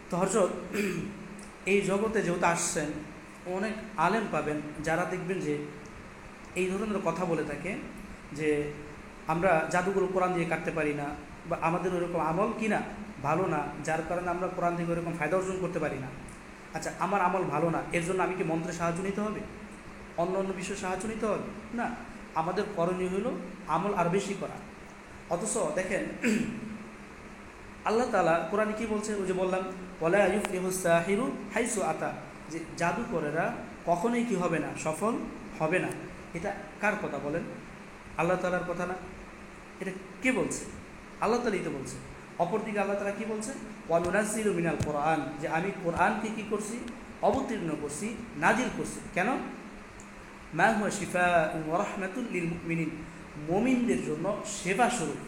তো হযরত এই জগতে যেহেতু আসছেন, অনেক আলেম পাবেন যারা দেখবেন যে এই ধরনের কথা বলে থাকে যে আমরা জাদুগুলো কোরআন দিয়ে কাটতে পারি না, বা আমাদের ওইরকম আমল কিনা ভালো না, যার কারণে আমরা কোরআন থেকে ওইরকম ফায়দা অর্জন করতে পারি না। আচ্ছা, আমার আমল ভালো না, এর জন্য আমি কি মন্ত্রের সাহায্য নিতে হবে, অন্য অন্য বিষয়ে সাহায্য নিতে হবে? না, আমাদের করণীয় হলো আমল আর বেশি করা। অথচ দেখেন আল্লাহ তাআলা কোরআনে কি বলছে, ওই যে বললাম ওয়ালা ইউফলিহু সাহিরু হাইসু আতা, যে জাদুকরেরা কখনোই কি হবে না, সফল হবে না। এটা কার কথা বলেন? আল্লাহ তাআলার কথা না? এটা কে বলছে? আল্লাহ তাআলাই তো বলছে। অপরদিকে আল্লাহ তাআলা কি বলছে? ওয়া নুনাজ্জিলু মিনাল কোরআন, যে আমি কোরআনকে কি করছি, অবতীর্ণ করছি, নাজিল করছি। কেন? মা হুয়া শিফাউন ওয়া রাহমাতুল লিল মুমিনিন, মুমিনদের জন্য সেবা স্বরূপ।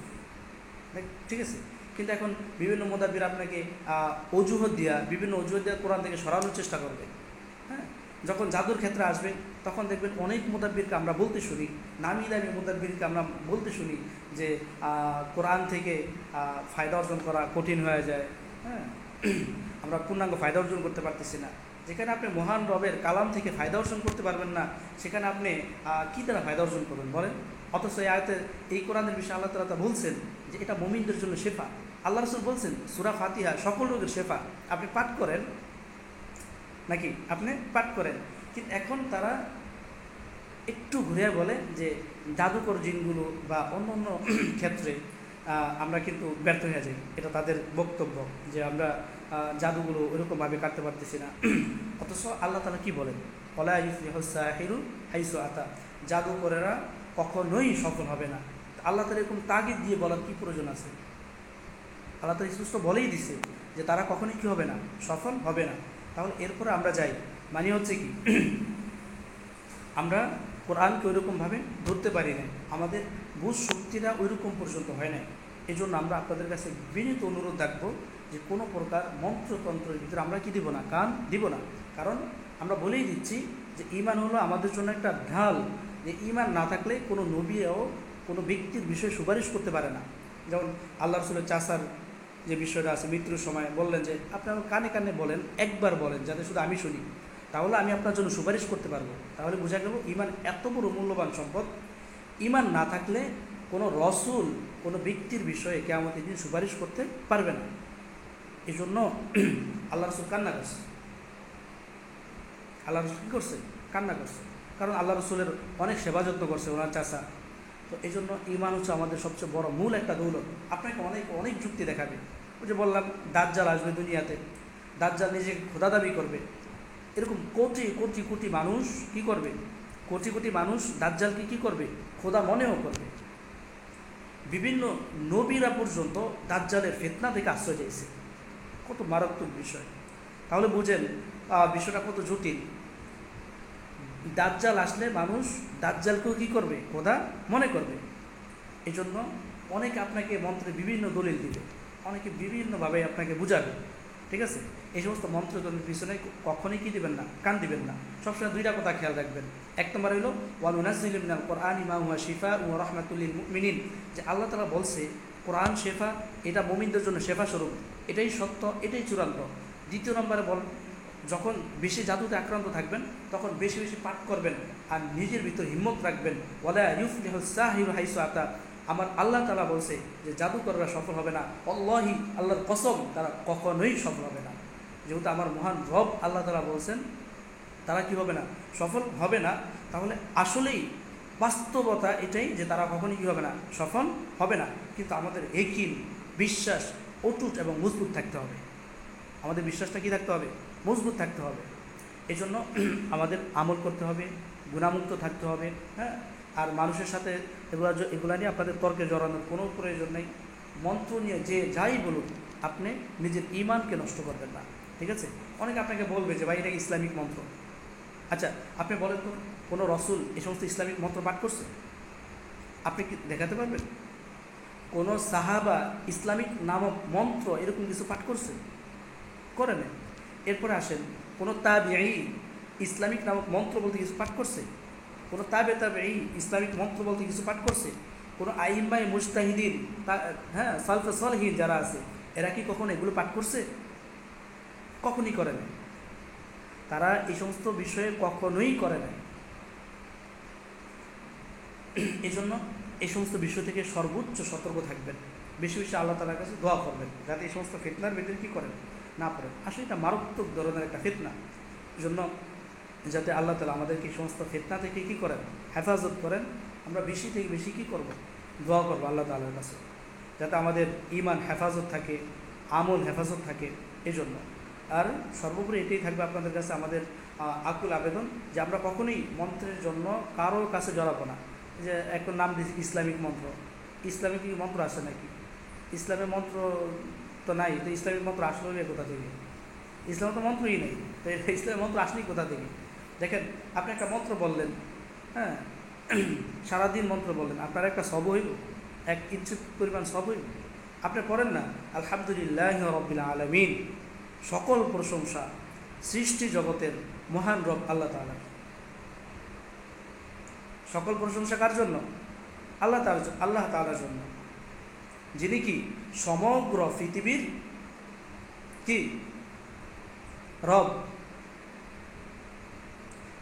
ঠিক আছে, কিন্তু এখন বিভিন্ন মুদাব্বির আপনাকে বিভিন্ন অজুহাত দিয়া কোরআন থেকে সরানোর চেষ্টা করবে। হ্যাঁ, যখন জাদুর ক্ষেত্রে আসবে তখন দেখবেন অনেক মুদাব্বিরকে আমরা বলতে শুনি, নামি দামি মুদাব্বিরকে আমরা বলতে শুনি যে কোরআন থেকে ফায়দা অর্জন করা কঠিন হয়ে যায়। হ্যাঁ, আমরা পূর্ণাঙ্গ ফায়দা অর্জন করতে পারতেছি না। যেখানে আপনি মহান রবের কালাম থেকে ফায়দা অর্জন করতে পারবেন না, সেখানে আপনি কী দ্বারা ফায়দা অর্জন করবেন বলেন? অথচ এই আয়াতে, এই কোরআনের বিষয়ে আল্লাহ তাআলা বলছেন যে এটা মুমিনদের জন্য শেফা। আল্লাহ রাসূল বলছেন সূরা ফাতিহা সকল রোগের শেফা, আপনি পাঠ করেন নাকি? আপনি পাঠ করেন। কিন্তু এখন তারা একটু ঘুরে বলে যে জাদুকর জিনগুলো বা অন্য অন্য ক্ষেত্রে আমরা কিন্তু ব্যর্থ হয়ে যাই। এটা তাদের বক্তব্য যে আমরা জাদুগুলো ওইরকমভাবে কাটতে পারতেছি না। অথচ আল্লাহ তাআলা কি বলেন? ওয়ালা ইউফলিহু সাহিরু হাইসু আতা, জাদুকরেরা কখনোই সফল হবে না। আল্লাহ তাআলা এরকম তাগিদ দিয়ে বলার কি প্রয়োজন আছে? আল্লাহ তাআলা স্পষ্ট বলেই দিছে যে তারা কখনোই কী হবে না, সফল হবে না। তাহলে এরপরে আমরা যাই, মানে হচ্ছে কি, আমরা কোরআনকে ওইরকমভাবে ধরতে পারি না, আমাদের বুঝ শক্তিটা ওইরকম পর্যন্ত হয় না। এই জন্য আমরা আপনাদের কাছে বিনীত অনুরোধ রাখবো যে কোনো প্রকার মন্ত্রতন্ত্রের ভিতরে আমরা কি দিব না, কান দিব না। কারণ আমরা বলেই দিচ্ছি যে ঈমান হলো আমাদের জন্য একটা ঢাল, যে ঈমান না থাকলে কোনো নবীও কোনো ব্যক্তির বিষয়ে সুপারিশ করতে পারে না। যেমন আল্লাহ রাসূলের চাচার যে বিষয়টা আছে, মৃত্যুর সময় বললেন যে আপনি আমার কানে কানে বলেন, একবার বলেন যাতে শুধু আমি শুনি, তাহলে আমি আপনার জন্য সুপারিশ করতে পারবো। তাহলে বোঝা গেল ঈমান এত বড় মূল্যবান সম্পদ। ঈমান না থাকলে কোনো রসুল কোনো ব্যক্তির বিষয়ে কিয়ামতের দিন সুপারিশ করতে পারবে না। এই জন্য আল্লাহ রাসূল কান্না করছে। আল্লাহ রাসূল কী করছে? কান্না করছে। কারণ আল্লাহ রাসূলের অনেক সেবা যত্ন করছে ওনার চাচা। তো এই জন্য ঈমান হচ্ছে আমাদের সবচেয়ে বড় মূল একটা দৌলত। আপনাকে অনেক অনেক যুক্তি দেখাবে। ওই যে বললাম দাজ্জাল আসবে দুনিয়াতে, দাজ্জাল নিজেকে খোদা দাবি করবে। এরকম কোটি কোটি কোটি মানুষ কি করবে? কোটি কোটি মানুষ দাজ্জালকে কি করবে? খোদা মনেও করবে। বিভিন্ন নবীরা পর্যন্ত দাজ্জালের ফিতনা থেকে আশ্রয় চাইছে। কত মারাত্মক বিষয়! তাহলে বুঝেন বিষয়টা কত জটিল। দাজ্জাল আসলে মানুষ দাজ্জালকেও কী করবে? খোদা মনে করবে। এই জন্য অনেকে আপনাকে মন্ত্রে বিভিন্ন দলিল দিবে, অনেকে বিভিন্নভাবে আপনাকে বুঝাবে। ঠিক আছে, এই সমস্ত মন্ত্রতন্ত্রের পিছনে কখনোই কী দিবেন না, কান দিবেন না। সবসময় দুইটা কথা খেয়াল রাখবেন। এক নম্বর হলো ওয়া নুনাজ্জিলু মিনাল কোরআনি মা হুয়া শিফাউন ওয়া রাহমাতুল লিল মুমিনিন, যে আল্লাহ তাআলা বলছে কোরআন শেফা, এটা মুমিনদের জন্য শেফা স্বরূপ, এটাই সত্য, এটাই চূড়ান্ত। দ্বিতীয় নম্বরে যখন বেশি জাদুতে আক্রান্ত থাকবেন তখন বেশি বেশি পাঠ করবেন আর নিজের ভিতর হিম্মত রাখবেন। ওয়ালা ইউফলিহু সাহিরু হাইসু আতা, আমার আল্লাহ তাআলা বলছে যে জাদুকররা সফল হবে না। আল্লাহি, আল্লাহর কসম, তারা কখনোই সফল হবে না। যেহেতু আমার মহান রব আল্লাহ তাআলা বলছেন তারা কি হবে না, সফল হবে না, তাহলে আসলেই বাস্তবতা এটাই যে তারা কখনোই কী হবে না, সফল হবে না। কিন্তু আমাদের ইয়াকিন, বিশ্বাস অটুট এবং মজবুত থাকতে হবে। আমাদের বিশ্বাসটা কী থাকতে হবে? মজবুত থাকতে হবে। এই জন্য আমাদের আমল করতে হবে, গুণামুক্ত থাকতে হবে। হ্যাঁ, আর মানুষের সাথে এগুলা নিয়ে আপনাদের তর্কে জড়ানোর কোনো প্রয়োজন নেই। মন্ত্র নিয়ে যে যাই বলুন, আপনি নিজের ঈমানকে নষ্ট করবেন না। ঠিক আছে, অনেকে আপনাকে বলবে যে ভাই এটা ইসলামিক মন্ত্র। আচ্ছা, আপনি বলেন তো কোনো রসুল এই সমস্ত ইসলামিক মন্ত্র পাঠ করছে? আপনি কি দেখাতে পারবেন? কোনো সাহাবা ইসলামিক নামক মন্ত্র এরকম কিছু পাঠ করছে? করে নেন। এরপরে আসেন, কোনো তাবেঈ ইসলামিক নামক মন্ত্র বলতে কিছু পাঠ করছে? কোনো তাবেঈ ইসলামিক মন্ত্র বলতে কিছু পাঠ করছে? কোনো আইম্মায়ে মুজতাহিদিন, হ্যাঁ, সালফে সালেহিন যারা আছে, এরা কি কখনো এগুলো পাঠ করছে? কখনই করে নাই, তারা এই সমস্ত বিষয়ে কখনোই করে নাই। এই জন্য এই সমস্ত বিষয় থেকে সর্বোচ্চ সতর্ক থাকবেন, বেশি বেশি আল্লাহ তাআলার কাছে দোয়া করবেন যাতে এই সমস্ত ফিতনার ভিতরে কী করেন না পড়েন। আসলে এটা মারাত্মক ধরনের একটা ফিতনা, এই জন্য যাতে আল্লাহ তাআলা আমাদেরকে এই সমস্ত ফিতনা থেকে কী করেন, হেফাজত করেন। আমরা বেশি থেকে বেশি কী করব, দোয়া করবো আল্লাহ তাআলার কাছে, যাতে আমাদের ঈমান হেফাজত থাকে, আমল হেফাজত থাকে। এই জন্য আর সর্বোপরি এটাই থাকবে আপনাদের কাছে আমাদের আকুল আবেদন যে আমরা কখনোই মন্ত্রের জন্য কারোর কাছে জড়াবো না। যে একটা নাম দিয়েছি ইসলামিক মন্ত্র, ইসলামিক মন্ত্র আছে নাকি? ইসলামের মন্ত্র তো নাই, তো ইসলামিক মন্ত্র আসলে কোথা থেকে? ইসলাম তো মন্ত্রই নেই, তো ইসলামের মন্ত্র আসলেই কোথা থেকে? দেখেন, আপনি একটা মন্ত্র বললেন, হ্যাঁ, সারাদিন মন্ত্র বললেন, আপনার একটা সব হইল, এক ইচ্ছুক পরিমাণ সব হইল। আপনি করেন না আলহামদুলিল্লাহ রাব্বিল আলামিন, সকল প্রশংসা সৃষ্টি জগতের মহান রব আল্লাহ তাআলা। সকল প্রশংসা কার জন্য? আল্লাহ তাআলার জন্য, যিনি কি সমগ্র পৃথিবীর কি রব,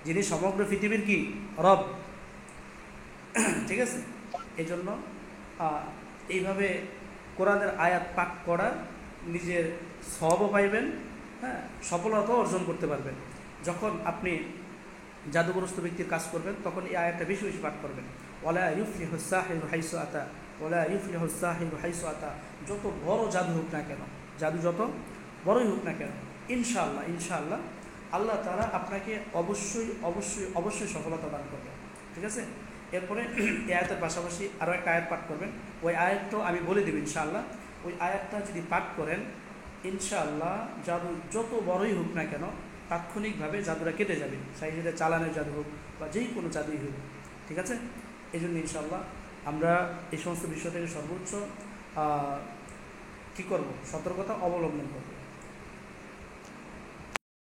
যিনি সমগ্র পৃথিবীর কি রব। ঠিক আছে, এই জন্য এইভাবে কোরআনের আয়াত পাঠ করা নিজের সওয়াবও পাইবেন, হ্যাঁ, সফলতাও অর্জন করতে পারবেন। যখন আপনি জাদুগ্রস্ত ব্যক্তির কাজ করবেন তখন এই আয়াতটা বেশি বেশি পাঠ করবেন। ওয়ালা ইউফলিহুস সাহিরু হাইসু আতা, ওয়ালা ইউফলিহুস সাহিরু হাইসু আতা। যত বড় জাদু হোক না কেন, জাদু যত বড়ই হোক না কেন, ইনশাআল্লাহ ইনশাআল্লাহ আল্লাহ তাআলা আপনাকে অবশ্যই অবশ্যই অবশ্যই সফলতা দান করবে। ঠিক আছে, এরপরে এই আয়াতের পাশাপাশি আরও একটা আয়াত পাঠ করবেন। ওই আয়াতটাও আমি বলে দেব ইনশাআল্লাহ। ওই আয়াতটা যদি পাঠ করেন ইনশাআল্লাহ জাদু যত বড়ই হোক না কেন তাৎক্ষণিকভাবে জাদুটা কেটে যাবে, চাই সেটা চালানের জাদু হোক বা যেই কোনো জাদুই হোক। ঠিক আছে, এই জন্য ইনশাআল্লাহ আমরা এই সমস্ত বিষয় থেকে সর্বোচ্চ কী করব, সতর্কতা অবলম্বন করব।